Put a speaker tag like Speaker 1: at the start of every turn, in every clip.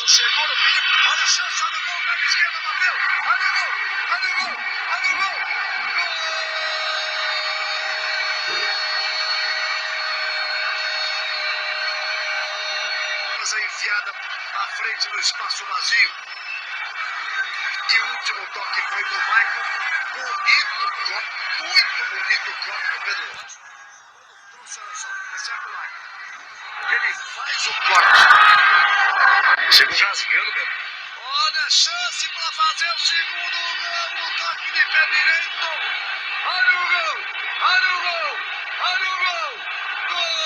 Speaker 1: o segundo perigo. Olha a chance, olha o gol, pé esquerda, bateu. Olha o gol, olha o gol, olha o gol. Gol! Enfiada à frente no espaço vazio. E o último toque foi do Maicon. Bonito toque, muito bonito toque do Pedro Rocha. Trouxe, olha só, espetacular. Ele faz o corte. Chegou rasgando, meu. Olha a chance para fazer o segundo gol. O toque de pé direito. Olha o gol. Olha o gol. Olha o gol. Gol!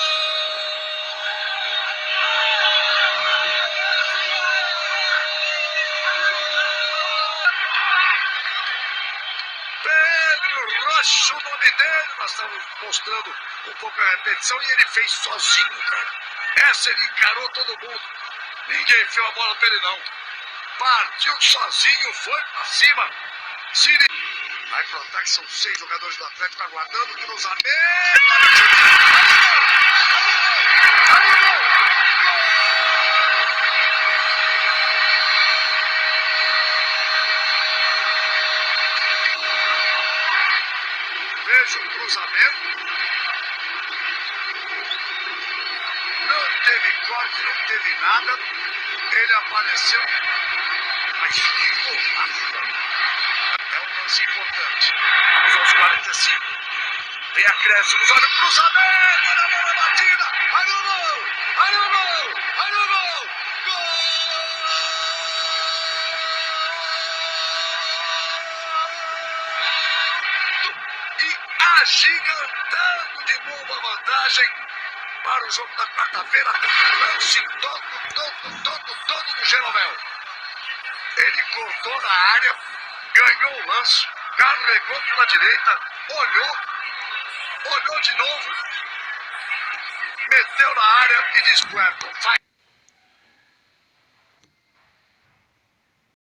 Speaker 1: Pedro Rocha, o nome dele. Nós estamos mostrando um pouco a repetição e ele fez sozinho, cara. Essa ele encarou todo mundo. Ninguém enfiou a bola pra ele, não. Partiu sozinho, foi pra cima. Vai pro ataque, são 6 jogadores do Atlético aguardando o cruzamento. Veja o cruzamento. Não teve corte, não teve nada. Ele apareceu. Mas que golaço! É um lance importante. Vamos aos 45. Vem acréscimos, olha o cruzamento, olha a bola batida. Olha o gol! Olha o gol! Olha o gol! Gol! E agigantando de novo a vantagem para o jogo da quarta-feira. Lance todo do Jeromel. Ele cortou na área, ganhou o lance, carregou pela direita, olhou de novo, meteu na área e disse: Puerto, vai.